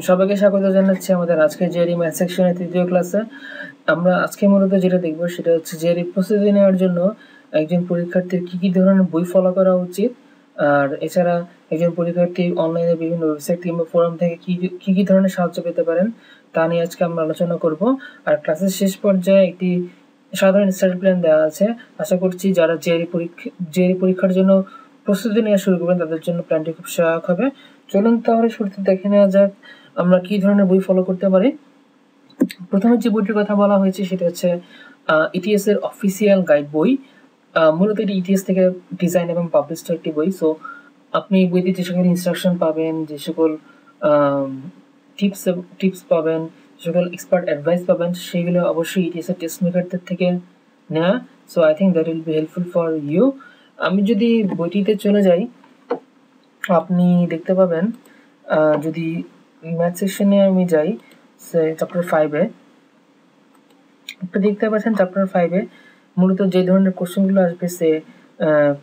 সবাইকে স্বাগত জানাচ্ছি আমাদের আজকের জেরি ম্যাথ সেকশনের তৃতীয় ক্লাসে। আমরা আজকে মূলত যেটা দেখব সেটা হচ্ছে জেরি প্রস্তুতি নেওয়ার জন্য একজন পরীক্ষার্থীর কি কি ধরনের বই ফলো করা উচিত, আর এছাড়া একজন পরীক্ষার্থী অনলাইনে বিভিন্ন ওয়েবসাইট কিংবা ফোরাম থেকে কি কি ধরনের সাহায্য পেতে পারেন তা নিয়ে আজকে আমরা আলোচনা করব। আর ক্লাসের শেষ পর্যায়ে একটি সাধারণ স্টাডি প্ল্যান দেওয়া আছে। আশা করছি যারা জেরি পরীক্ষার জন্য প্রস্তুতি নেওয়া শুরু করবেন তাদের জন্য প্ল্যানটি খুব সহায়ক হবে। চলুন তাহলে শুরুতে দেখে নেওয়া যাক আমরা কি ধরনের বই ফলো করতে পারি। প্রথমে যে বইটির কথা বলা হয়েছে সেটা হচ্ছে ইটিএস এর অফিসিয়াল গাইড বই। মূলত এটি ইটিএস থেকে ডিজাইন এবং পাবলিশড একটি বই। সো আপনি এই বইতে যে সকল ইনস্ট্রাকশন পাবেন, যে সকল টিপস পাবেন, যে সকল এক্সপার্ট অ্যাডভাইস পাবেন, সেগুলো অবশ্যই ইটিএস এর টেস্ট মেকারদের থেকে নেওয়া। So I think that will be helpful for you. আমি যদি বইটিতে চলে যাই, আপনি দেখতে পাবেন যদি ম্যাথ সেকশনে আমি যাই চ্যাপ্টার 5-এ, আপনি দেখতে পাচ্ছেন চ্যাপ্টার 5-এ মূলত যে ধরনের কোশ্চেনগুলো আসবে সে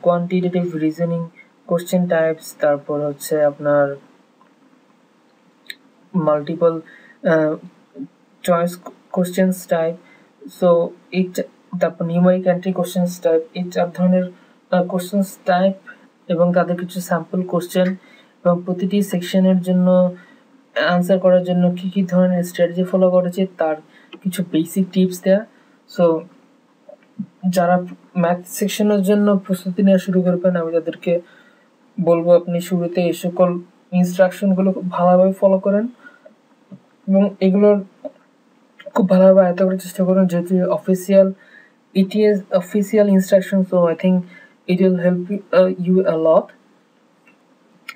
কোয়ান্টিটেটিভ রিজনিং কোশ্চেন টাইপস, তারপর হচ্ছে আপনার multiple choice questions type, so এই তারপর নিউমেরিক এন্ট্রি কোশ্চেন্স টাইপ, এই 4 ধরনের কোশ্চেন্স টাইপ এবং তাদের কিছু স্যাম্পল কোশ্চেন এবং প্রতিটি সেকশনের জন্য আনসার করার জন্য কি কি ধরনের স্ট্র্যাটেজি ফলো করা উচিত তার কিছু বেসিক টিপস দেয়া। সো যারা ম্যাথ সেকশনের জন্য প্রস্তুতি নেওয়া শুরু করবেন আমি তাদেরকে বলবো আপনি শুরুতে এই সকল ইনস্ট্রাকশনগুলো খুব ভালোভাবে ফলো করেন এবং এগুলোর খুব ভালোভাবে আয়ত্ত করার চেষ্টা করুন, যেহেতু it's official instruction. So I think it will help you a lot.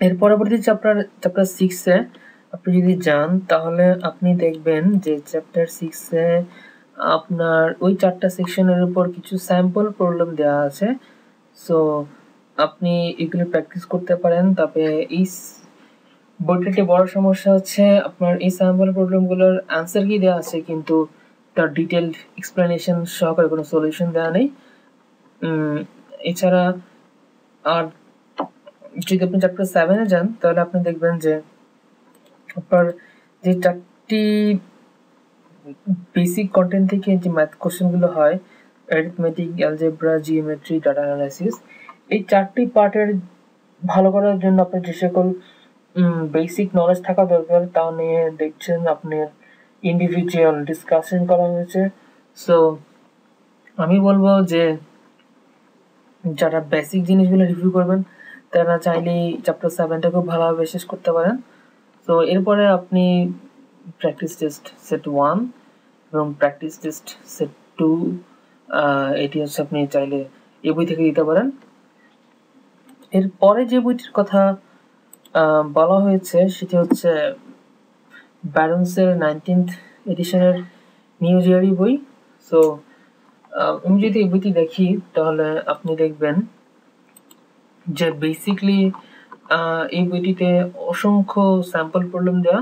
এর পরবর্তী চ্যাপ্টার 6-এ আপনি যদি যান তাহলে আপনি দেখবেন যে চ্যাপ্টার 6-এ আপনার ওই 4টা সেকশনের উপর কিছু স্যাম্পল প্রবলেম দেওয়া আছে। সো আপনি এগুলো প্র্যাকটিস করতে পারেন। তবে এই বইটার একটি বড় সমস্যা হচ্ছে আপনার এই স্যাম্পল প্রবলেমগুলোর অ্যান্সার কি দেওয়া আছে কিন্তু তার ডিটেলড এক্সপ্লেনেশন সহকারে কোনো সলিউশন দেওয়া নেই। এছাড়া আর যদি আপনি চ্যাপ্টার 7-এ যান তাহলে আপনি দেখবেন যে আপনার যে 4টি বেসিক কন্টেন্ট থেকে যে ম্যাথ কোশ্চেনগুলো হয়, arithmetic, algebra, geometry, data analysis, এই 4টি পার্টের ভালো করার জন্য আপনার যে সকল বেসিক নলেজ থাকা দরকার তা নিয়ে দেখছেন আপনার ইন্ডিভিজুয়াল ডিসকাশন করা হয়েছে। সো আমি বলবো যে যারা বেসিক জিনিসগুলো রিভিউ করবেন তারা চাইলেই চ্যাপ্টার 7টা খুব ভালোভাবে শেষ করতে পারেন। তো এরপরে আপনি প্র্যাকটিস টেস্ট সেট 1 এবং প্র্যাকটিস টেস্ট সেট 2 এটি হচ্ছে আপনি চাইলে এই বই থেকে দিতে পারেন। এরপরে যে বইটির কথা বলা হয়েছে সেটি হচ্ছে ব্যারন্সের 19th এডিশনের নিউ জিআরই বই। সো আমি যদি এই বইটি দেখি তাহলে আপনি দেখবেন যে বেসিকলি এই বইটিতে অসংখ্য স্যাম্পল প্রবলেম দেওয়া।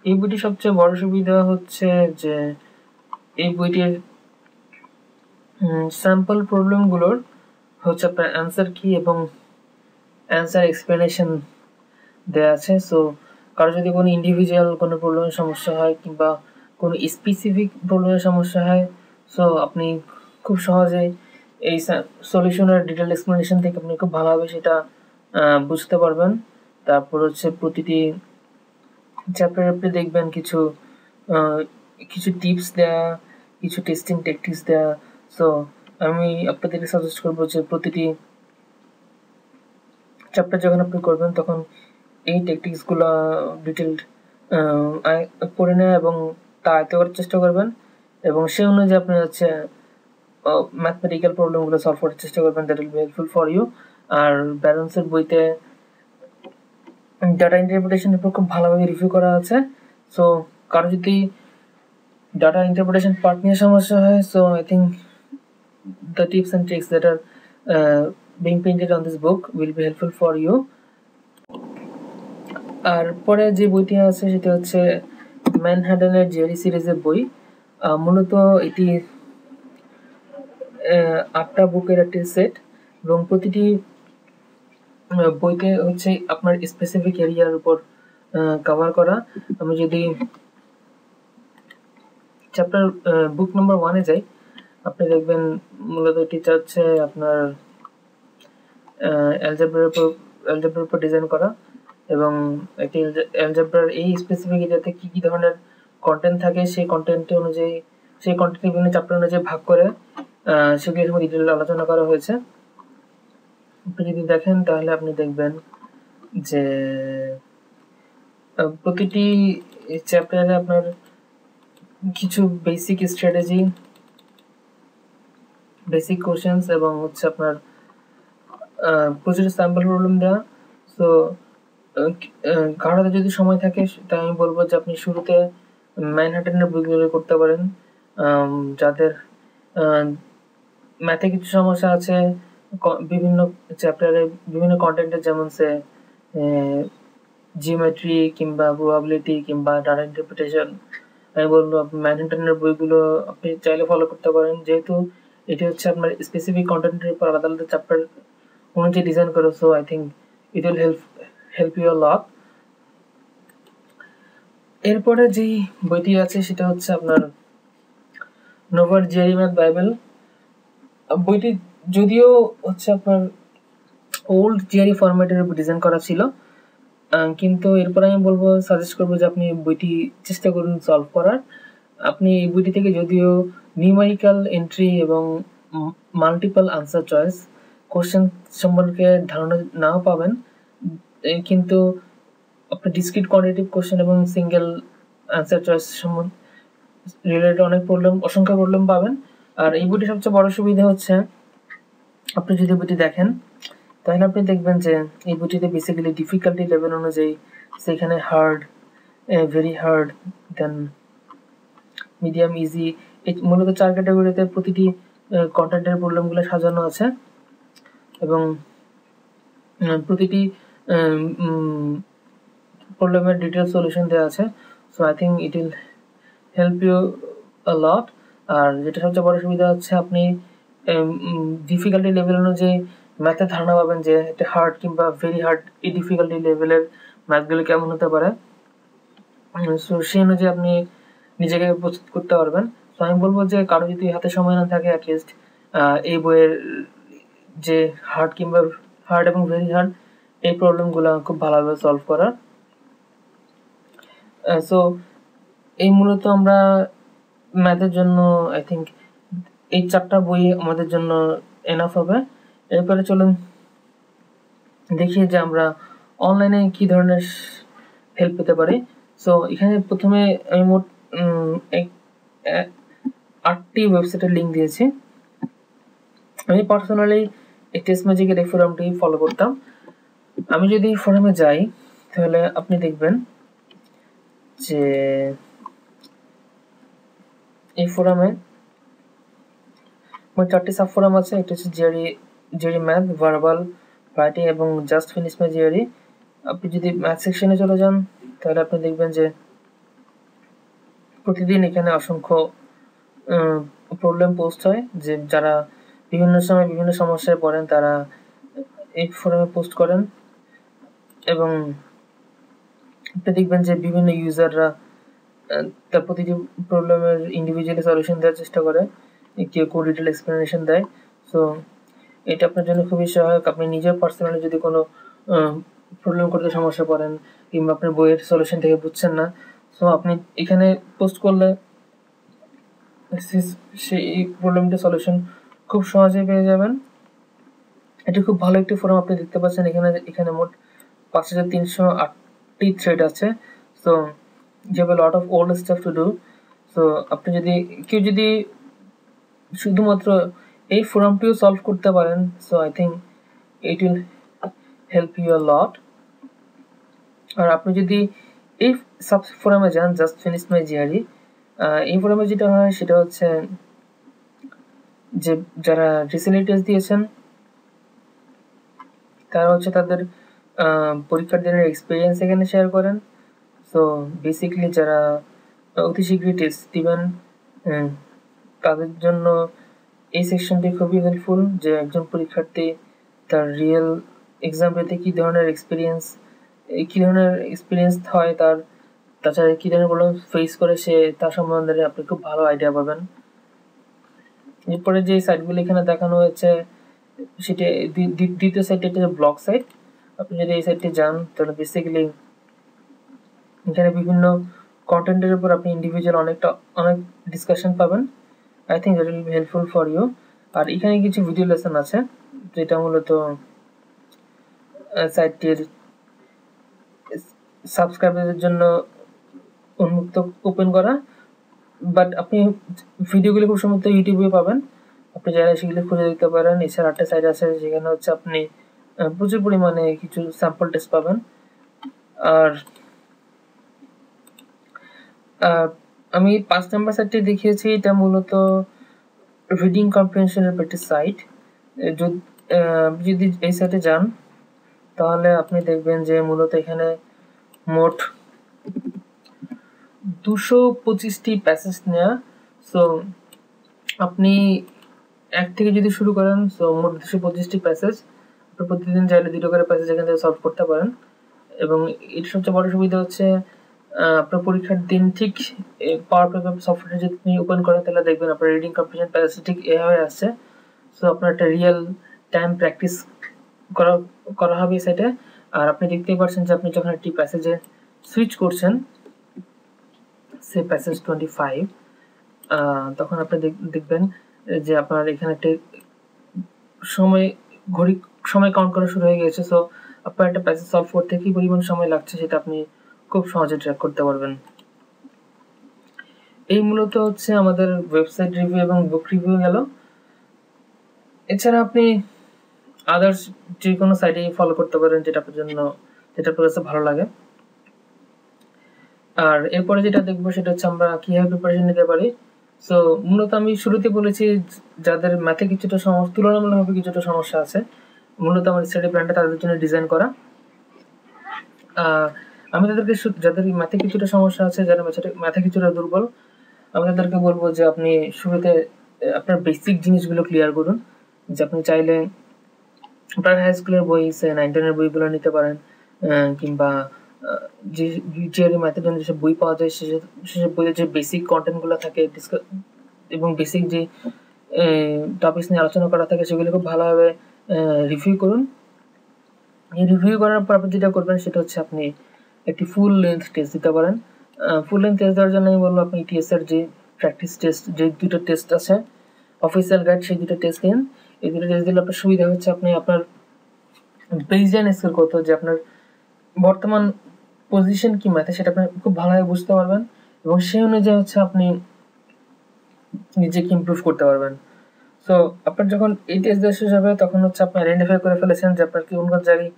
এই বইটির সবচেয়ে বড় সুবিধা হচ্ছে যে এই বইটির স্যাম্পল প্রবলেমগুলোর হচ্ছে আপনার অ্যান্সার কি এবং অ্যান্সার এক্সপ্লেনেশন দেওয়া আছে। সো কারো যদি কোনো ইন্ডিভিজুয়াল কোনো প্রবলেমের সমস্যা হয় কিংবা কোনো স্পেসিফিক প্রবলেমের সমস্যা হয়, সো আপনি খুব সহজে এই সলিউশনের ডিটেল এক্সপ্লেনেশন থেকে আপনি খুব ভালোভাবে সেটা বুঝতে পারবেন। তারপর হচ্ছে প্রতিটি চ্যাপ্টারে আপনি দেখবেন কিছু টিপস দেয়া, কিছু টেস্টিং টেকটিক্স দেয়া। সো আমি আপনাদেরকে সাজেস্ট করবো যে প্রতিটি চ্যাপ্টার যখন আপনি করবেন তখন এই টেকটিক্সগুলো ডিটেলড পড়ে নেওয়া এবং তা আয়ত্ত করার চেষ্টা করবেন এবং সেই অনুযায়ী আপনি হচ্ছে ম্যাথমেটিক্যাল প্রবলেমগুলো সলভ করার চেষ্টা করবেন। That will be helpful for you. আর ব্যালেন্সের বইতে ডাটা ইন্টারপ্রিটেশনের উপর খুব ভালোভাবে রিভিউ করা আছে। সো কারো যদি ডাটা ইন্টারপ্রিটেশন পার্ট নিয়ে সমস্যা হয়, so I think the tips and tricks that are being painted on this book will be helpful for you. আর পরে যে বইটি আছে সেটা হচ্ছে ম্যানহাটনের জেরি সিরিজের বই। মূলত এটি 8টা বুকের একটি সেট এবং প্রতিটি বইতে হচ্ছে আপনার স্পেসিফিক এরিয়ার উপর কভার করা। আমি যদি চ্যাপ্টার বুক নাম্বার 1-এ যাই, আপনি দেখবেন মূলত এটি হচ্ছে আপনার অ্যালজেব্রার উপর ডিজাইন করা, এবং একটি অ্যালজেব্রার এই স্পেসিফিক এরিয়াতে কি কি ধরনের কন্টেন্ট থাকে সেই কন্টেন্ট অনুযায়ী, সেই কন্টেন্ট বিভিন্ন চ্যাপ্টার অনুযায়ী ভাগ করে সেগুলির মধ্যে ডিটেইল আলোচনা করা হয়েছে। আপনি যদি দেখেন তাহলে আপনি দেখবেন যে প্রতিটি চ্যাপ্টারে আপনার কিছু বেসিক স্ট্র্যাটেজি, বেসিক কোশ্চেন্স এবং হচ্ছে আপনার প্রচুর স্যাম্পল প্রবলেম দেওয়া। সো কারোর হাতে যদি সময় থাকে তাই আমি বলবো যে আপনি শুরুতে ম্যানহাটনের বইগুলো করতে পারেন। যাদের ম্যাথে কিছু সমস্যা আছে বিভিন্ন চ্যাপ্টারে বিভিন্ন কন্টেন্টের, যেমন সে জিওমেট্রি কিংবা প্রবাবিলিটি কিংবা ডাটা ইন্টারপ্রিটেশন, আমি বলবো আপনি ম্যানহাটনের বইগুলো আপনি চাইলে ফলো করতে পারেন, যেহেতু এটি হচ্ছে আপনার স্পেসিফিক কন্টেন্টের উপর আলাদা আলাদা চ্যাপ্টার অনুযায়ী ডিজাইন করো। So I think it will help you a lot. এরপরে যেই বইটি আছে সেটা হচ্ছে আপনার নোভার জিআরই ম্যাথ বাইবেল। বইটি যদিও হচ্ছে আপনার ওল্ড জিআরই ফরম্যাটের উপর ডিজাইন করা ছিল, কিন্তু এরপর আমি বলবো, সাজেস্ট করবো যে আপনি বইটি চেষ্টা করুন সলভ করার। আপনি এই বইটি থেকে যদিও নিউমেরিক্যাল এন্ট্রি এবং মাল্টিপল আনসার চয়েস কোশ্চেন সম্পর্কে ধারণা নাও পাবেন, কিন্তু আপনি ডিসক্রিট কোয়ান্টিটেটিভ কোশ্চেন এবং সিঙ্গেল আনসার চয়েস সম্বন্ধে রিলেটেড অসংখ্য প্রবলেম পাবেন। আর এই বইটির সবচেয়ে বড় সুবিধা হচ্ছে, আপনি যদি বইটি দেখেন তাহলে আপনি দেখবেন যে এই বইটিতে বেসিক্যালি ডিফিকাল্টি লেভেল অনুযায়ী সেখানে হার্ড, ভেরি হার্ড, দেন মিডিয়াম, ইজি, এই মূলত 4 ক্যাটাগরিতে প্রতিটি কন্টেন্টের প্রবলেমগুলো সাজানো আছে, এবং প্রতিটি প্রবলেমের ডিটেল সলিউশন দেওয়া আছে। So I think it will help you a lot. আর যেটা সবচেয়ে বড় সুবিধা হচ্ছে, আপনি ডিফিকাল্টি লেভেল অনুযায়ী ম্যাথের ধারণা পাবেন যে এটা হার্ড কিংবা ভেরি হার্ড, এই ডিফিকাল্টি লেভেলের ম্যাথগুলো কেমন হতে পারে। সো সেই অনুযায়ী আপনি নিজেকে প্রস্তুত করতে পারবেন। তো আমি বলবো যে কারো যদি হাতে সময় না থাকে, অ্যাটলিস্ট এই বইয়ের যে হার্ড এবং ভেরি হার্ড এই প্রবলেমগুলো খুব ভালোভাবে সলভ করার। সো এই মূলত আমরা ম্যাথের জন্য আই থিঙ্ক এই 4টা বই আমাদের জন্য এনাফ হবে। এরপরে চলুন দেখি যে আমরা অনলাইনে কি ধরনের হেল্প পেতে পারি। সো এখানে প্রথমে আমি মোট 8টি ওয়েবসাইটের লিঙ্ক দিয়েছি। আমি পার্সোনালি এই টেস্ট ম্যাজিকের এই ফোরামটি ফলো করতাম। আমি যদি ফোরামে যাই তাহলে আপনি দেখবেন যে এই ফোরামে মোট 4টি সাব ফোরাম আছে। একটা হচ্ছে জিআরই ম্যাথ, ভার্বাল, রাইটিং এবং জাস্ট ফিনিশ মাই জিআরই। আপনি যদি ম্যাথ সেকশনে চলে যান তাহলে আপনি দেখবেন যে প্রতিদিন এখানে অসংখ্য প্রবলেম পোস্ট হয়, যে যারা বিভিন্ন সময় বিভিন্ন সমস্যায় পড়েন তারা এই ফোরামে পোস্ট করেন, এবং আপনি দেখবেন যে বিভিন্ন ইউজাররা তার প্রতিটি প্রবলেমের ইন্ডিভিজুয়ালি সলিউশন দেওয়ার চেষ্টা করে, কেউ ডিটেল এক্সপ্লেনেশন দেয়। সো এটা আপনার জন্য খুবই সহায়ক। আপনি নিজেও পার্সোনালি যদি কোনো প্রবলেম করতে সমস্যা পড়েন কিংবা আপনার বইয়ের সলিউশন থেকে বুঝছেন না, সো আপনি এখানে পোস্ট করলে সেই প্রবলেমটির সলিউশন খুব সহজেই পেয়ে যাবেন। এটি খুব ভালো একটি ফোরাম। আপনি দেখতে পাচ্ছেন এখানে মোট 5308টি থ্রেড আছে। So you have a lot of old stuff to do. So আপনি কেউ যদি শুধুমাত্র এই ফোরামটিও সলভ করতে পারেন, so I think it will help you a lot. আর আপনি যদি এই সাব ফোরামে যান, জাস্ট ফিনিশ মাই জিআরই, এই ফোরামে যেটা হয় সেটা হচ্ছে যে যারা রিসেন্টলি টেস্ট দিয়েছেন তারা হচ্ছে তাদের পরীক্ষার দিনের এক্সপিরিয়েন্স এখানে শেয়ার করেন। সো বেসিক্যালি যারা অতি শীঘ্রই টেস্ট দিবেন তাদের জন্য এই সেকশনটি খুবই হেল্পফুল, যে একজন পরীক্ষার্থী তার রিয়েল এক্সাম পেতে কী ধরনের এক্সপিরিয়েন্স কী ধরনের এক্সপিরিয়েন্স হয় তার, তাছাড়া কী ধরনের প্রবলেম ফেস করে সে, তার সম্বন্ধে আপনি খুব ভালো আইডিয়া পাবেন। এরপরে যে সাইটগুলো এখানে দেখানো হয়েছে সেটা দ্বিতীয় সাইটটি হচ্ছে ব্লগ সাইট। আপনি যদি এই সাইটটি যান তাহলে বেসিক্যালি এখানে বিভিন্ন কন্টেন্টের উপর আপনি ইন্ডিভিজুয়াল অনেক ডিসকাশন পাবেন। I think that will be helpful for you. আর এখানে কিছু ভিডিও লেসন আছে যেটা মূলত সাইটটির সাবস্ক্রাইবারদের জন্য উন্মুক্ত ওপেন করা, বাট আপনি ভিডিওগুলো খুব সম্ভবত ইউটিউবে পাবেন, আপনি চাইলে সেগুলো খুঁজে দিতে পারেন। এছাড়া একটা সাইট আছে যেখানে হচ্ছে আপনি প্রচুর পরিমাণে কিছু স্যাম্পল টেস্ট পাবেন। আর আমি 5 নাম্বার সাইটটি দেখিয়েছি, এটা মূলত রিডিং কম্প্রিহেনশনের একটি সাইট। যদি এই সাইটে যান তাহলে আপনি দেখবেন যে মূলত এখানে মোট 225টি প্যাসেজ নেওয়া। সো আপনি এক থেকে যদি শুরু করেন, সো মোট 225টি প্যাসেজ, আপনি প্রতিদিন চাইলে 2টো করে প্যাসেজ এখান থেকে সলভ করতে পারেন। এবং এর সবচেয়ে বড় সুবিধা হচ্ছে আপনার পরীক্ষার দিন ঠিক পাওয়ার পয়েন্ট সফটওয়্যার যদি আপনি ওপেন করেন তাহলে দেখবেন আপনার রিডিং কম্প্রিহেনশন প্যাসেজ ঠিক এভাবে আসছে। সো আপনার একটা রিয়েল টাইম প্র্যাকটিস করা হবে এই সাইটে। আর আপনি দেখতেই পাচ্ছেন যে আপনি যখন একটি প্যাসেজে সুইচ করছেন, সে প্যাসেজ 25, তখন আপনি দেখবেন যে আপনার এখানে একটি সময় কাউন্ট করা শুরু হয়ে গেছে। সো আপনার একটা প্যাসেজ সলভ করতে কি পরিমাণ সময় লাগছে সেটা আপনি খুব সহজে ট্র্যাক করতে পারবেন। এই মূলত হচ্ছে আমাদের ওয়েবসাইট রিভিউ এবং বুক রিভিউ গেল। এছাড়া আপনি আদার্স যে কোনো সাইটে ফলো করতে পারেন যেটা আপনার কাছে ভালো লাগে। আর এরপরে যেটা দেখবো সেটা হচ্ছে আমরা কিভাবে প্রিপারেশন নিতে পারি। সো মূলত আমি শুরুতে বলেছি যাদের ম্যাথে কিছুটা তুলনামূলকভাবে কিছুটা সমস্যা আছে, মূলত আমার স্টাডি প্ল্যানটা তাদের জন্য ডিজাইন করা। আমি তাদেরকে যাদের ম্যাথে কিছুটা সমস্যা আছে, যারা ম্যাথে কিছুটা দুর্বল, আমি তাদেরকে বলবো যে আপনি শুরুতে আপনার বেসিক জিনিসগুলো ক্লিয়ার করুন। যে আপনি চাইলে আপনার হাই স্কুলের বই, 9-10-এর বইগুলো নিতে পারেন, কিংবা যে ম্যাথের জন্য যেসব বই পাওয়া যায় সেসব বইয়ের যে বেসিক কন্টেন্টগুলো থাকে এবং বেসিক যে টপিকস নিয়ে আলোচনা করা থাকে সেগুলো খুব ভালোভাবে রিভিউ করুন। এই রিভিউ করার পর আপনি যেটা করবেন সেটা হচ্ছে আপনি একটি ফুল লেন্থ টেস্ট দিতে পারেন। ফুল লেন্থ টেস্ট দেওয়ার জন্য আমি বলবো আপনি ইটিএস এর যে প্র্যাকটিস টেস্ট, যে দুটো টেস্ট আছে অফিসিয়াল গাইড, সেই দুটো টেস্ট দিন। এই দুটো টেস্ট দিলে আপনার সুবিধা হচ্ছে আপনি আপনার বেসলাইন স্কিল কত, যে আপনার বর্তমান পজিশন কি ম্যাথে সেটা আপনি খুব ভালোভাবে বুঝতে পারবেন, এবং সেই অনুযায়ী হচ্ছে আপনি নিজেকে ইমপ্রুভ করতে পারবেন। সো আপনার যখন এই টেস্ট দেওয়া শেষ হবে তখন হচ্ছে আপনি আইডেন্টিফাই করে ফেলেছেন যে আপনার কোন জায়গায়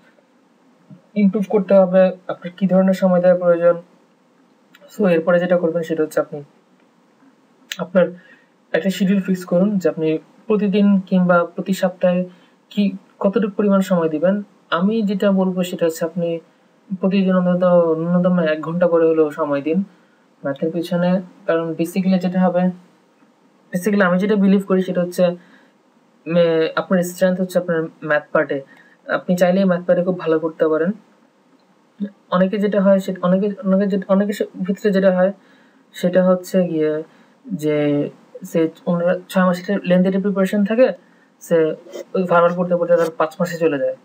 ইমপ্রুভ করতে হবে, আপনার কি ধরনের সময় দেওয়ার প্রয়োজন। সো এরপরে যেটা করবেন সেটা হচ্ছে আপনি আপনার একটা শিডিউল ফিক্স করুন যে আপনি প্রতিদিন কিংবা প্রতি সপ্তাহে কি কতটুকু পরিমাণ সময় দিবেন। আমি যেটা বলবো সেটা হচ্ছে আপনি প্রতিদিন অন্তত ন্যূনতম 1 ঘন্টা করে হলেও সময় দিন ম্যাথের পিছনে। কারণ বেসিক্যালি আমি যেটা বিলিভ করি সেটা হচ্ছে আপনার স্ট্রেংথ হচ্ছে আপনার ম্যাথ পার্টে। আপনি চাইলেই ম্যাথ পার্টে খুব ভালো করতে পারেন। অনেকে যেটা হয় সেটা অনেকের ক্ষেত্রে যেটা হয় সেটা হচ্ছে গিয়ে যে সে 6 মাসের লেন্থের প্রিপারেশন থাকে, সে ওই ভার্বাল পড়তে পড়তে তার 5 মাসে চলে যায়।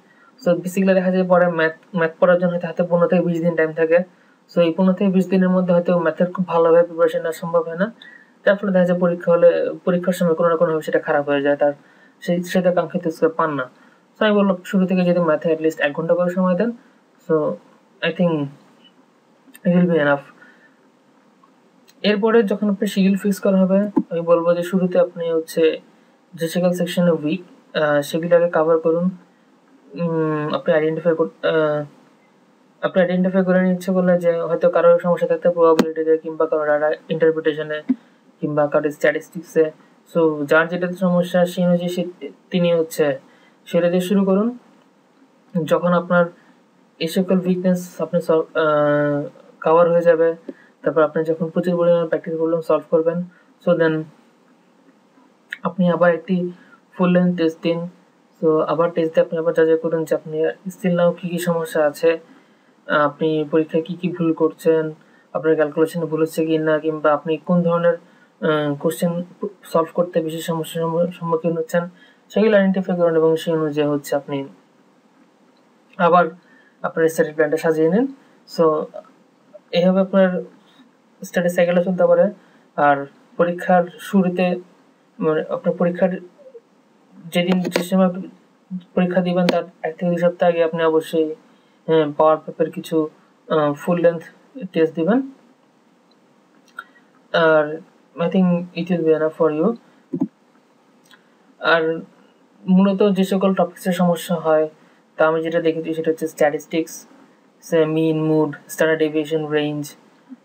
সো বেসিক্যালি দেখা যায় পরে ম্যাথ পড়ার জন্য হয়তো হাতে 15 থেকে 20 দিন টাইম থাকে। সো এই 15 থেকে 20 দিনের মধ্যে হয়তো ম্যাথের খুব ভালোভাবে প্রিপারেশন নেওয়া সম্ভব হয় না, যার ফলে দেখা যায় পরীক্ষার সময় কোনো না কোনোভাবে সেটা খারাপ হয়ে যায়, সেটা কাঙ্ক্ষিত স্কোর পান না। সো আমি বললাম শুরু থেকে যদি ম্যাথে অ্যাটলিস্ট 1 ঘন্টা করে সময় দেন, so I think it will be enough. এরপরে যখন আপনার শিডিউল ফিক্স করা হবে, আমি বলবো যে শুরুতে আপনি হচ্ছে যে সকল সেকশনে উইক সেগুলোকে কভার করুন। আপনি আইডেন্টিফাই করে নিচ্ছে বলে যে হয়তো কারোর সমস্যা থাকতে প্রবাবিলিটিতে, কিংবা কারোর ডাটা ইন্টারপ্রিটেশনে, কিংবা কারোর স্ট্যাটিস্টিক্সে। সো যার যেটাতে সমস্যা সেই অনুযায়ী তিনি হচ্ছে সেটা দিয়ে শুরু করুন। যখন আপনার এই সকল উইকনেস আপনি কভার হয়ে যাবে, তারপর আপনি যখন প্রচুর পরিমাণে প্র্যাকটিস প্রবলেম সলভ করবেন, সো দেন আপনি আবার একটি ফুল লেন্থ টেস্ট দিন। সো আবার টেস্ট দিয়ে আপনি আবার যাচাই করুন যে আপনি স্টিল নাও কী কী সমস্যা আছে, আপনি পরীক্ষায় কি কি ভুল করছেন, আপনার ক্যালকুলেশনে ভুল হচ্ছে কি না, কিংবা আপনি কোন ধরনের কোশ্চেন সলভ করতে বেশি সমস্যার সম্মুখীন হচ্ছেন, সেগুলো আইডেন্টিফাই করুন এবং সেই অনুযায়ী হচ্ছে আপনি আবার আপনার স্টাডি প্ল্যানটা সাজিয়ে নিন। সো এইভাবে আপনার স্টাডি সাইকেলটা চলতে পারে। আর পরীক্ষার শুরুতে মানে আপনার পরীক্ষার যে সময় পরীক্ষা দিবেন তার 1 থেকে 2 সপ্তাহ আগে আপনি অবশ্যই পাওয়ার পেপার কিছু ফুল লেন্থ টেস্ট দিবেন। আর I think it will be enough for you. আর মূলত যে সকল টপিক্সের সমস্যা হয় তা আমি যেটা দেখেছি সেটা হচ্ছে স্ট্যাটিস্টিক্স, মিন, মুড, স্ট্যান্ডার্ড ডেভিয়েশন, রেঞ্জ,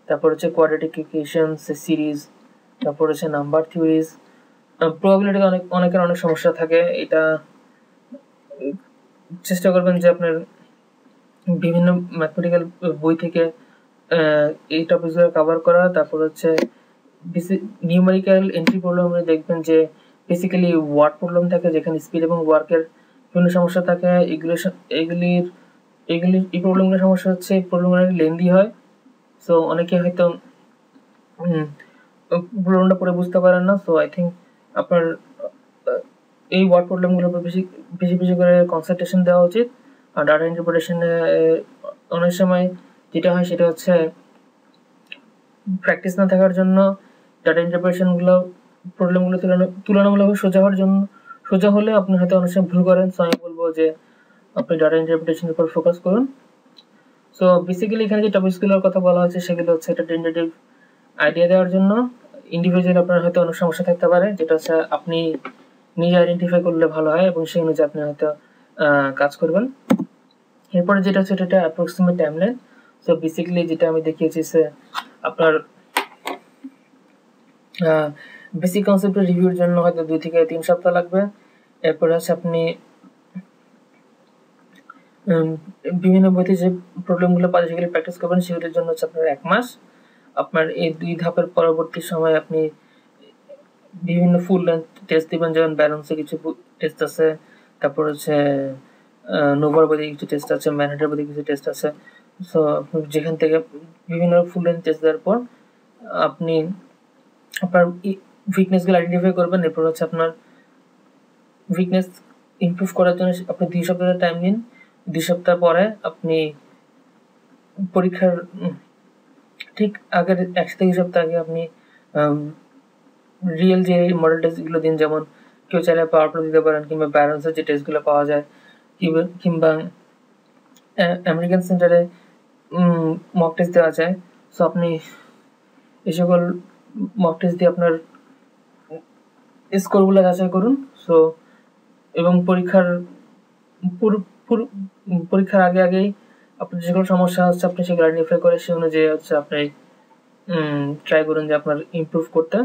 তারপর হচ্ছে কোয়াড্রেটিক ইকুয়েশন, সিরিজ, তারপর হচ্ছে নাম্বার থিওরিজ। প্রবাবিলিটিতে অনেকের অনেক সমস্যা থাকে। এটা চেষ্টা করবেন যে আপনার বিভিন্ন ম্যাথমেটিক্যাল বই থেকে এই টপিকগুলো কভার করা। তারপর হচ্ছে নিউমেরিক্যাল এন্ট্রি প্রবলেমে দেখবেন যে বেসিক্যালি ওয়ার্ড প্রবলেম থাকে, যেখানে স্পিড এবং ওয়ার্কের বিভিন্ন সমস্যা থাকে। এই প্রবলেমগুলোর সমস্যা হচ্ছে এই প্রবলেমগুলো লেন্দি হয়। সো অনেকে হয়তো প্রবলেমটা পড়ে বুঝতে পারেন না। সো আই থিঙ্ক আপনার এই ওয়ার্ড প্রবলেমগুলোর উপর বেশি বেশি বেশি করে কনসেন্ট্রেশন দেওয়া উচিত। আর ডাটা ইন্টারপ্রিটেশনে অনেক সময় যেটা হয় সেটা হচ্ছে প্র্যাকটিস না থাকার জন্য ডাটা ইন্টারপ্রিটেশনগুলো প্রবলেমগুলো তুলনামূলকভাবে সোজা হলে আপনি হয়তো অনেক সময় ভুল করেন। সো আমি বলবো যে আপনি ডাটা ইন্টারপ্রিটেশনের উপর ফোকাস করুন। সো বেসিক্যালি এখানে যে টপিকসগুলোর কথা বলা হয়েছে সেগুলো হচ্ছে একটা টেন্টেটিভ আইডিয়া দেওয়ার জন্য। ইন্ডিভিজুয়াল আপনার হয়তো অনেক সমস্যা থাকতে পারে, যেটা হচ্ছে আপনি নিজে আইডেন্টিফাই করলে ভালো হয় এবং সেই অনুযায়ী আপনি হয়তো কাজ করবেন। এরপরে যেটা হচ্ছে এটা অ্যাপ্রক্সিমেট টাইমলাইন। সো বেসিক্যালি যেটা আমি দেখিয়েছি সে আপনার বেসিক কনসেপ্টের রিভিউর জন্য হয়তো 2 থেকে 3 সপ্তাহ লাগবে। এরপরে হচ্ছে আপনি বিভিন্ন বইতে যে প্রবলেমগুলো পাওয়া যায় সেগুলো প্র্যাকটিস করবেন, সেগুলোর জন্য হচ্ছে আপনার 1 মাস। আপনার এই 2 ধাপের পরবর্তী সময় আপনি বিভিন্ন ফুল লেন্থ টেস্ট দিবেন, যেমন ব্যালেন্সে কিছু টেস্ট আছে, তারপর হচ্ছে নোভার বইতে কিছু টেস্ট আছে, ম্যানহাটের বইতে কিছু টেস্ট আছে। সো যেখান থেকে বিভিন্ন ফুল লেন্থ টেস্ট দেওয়ার পর আপনি আপনার উইকনেসগুলো আইডেন্টিফাই করবেন। এরপর হচ্ছে আপনার উইকনেস ইমপ্রুভ করার জন্য আপনি 2 সপ্তাহ টাইম নিন। 2 সপ্তাহ পরে আপনি পরীক্ষার ঠিক আগের 1 থেকে 2 সপ্তাহ আগে আপনি রিয়েল যে মডেল টেস্টগুলো দিন, যেমন কেউ চাইলে পাওয়ার প্লে দিতে পারেন, কিংবা ব্যালেন্সের যে টেস্টগুলো পাওয়া যায়, কিংবা আমেরিকান সেন্টারে মক টেস্ট দেওয়া যায়। সো আপনি এই সকল মক টেস্ট দিয়ে আপনার স্কোরগুলো যাচাই করুন। সো এবং পরীক্ষার আগেই আপনার যেগুলো সমস্যা হচ্ছে আপনি সেগুলো আইডেন্টিফাই করে সেই অনুযায়ী হচ্ছে আপনি ট্রাই করুন যে আপনার ইমপ্রুভ করতে।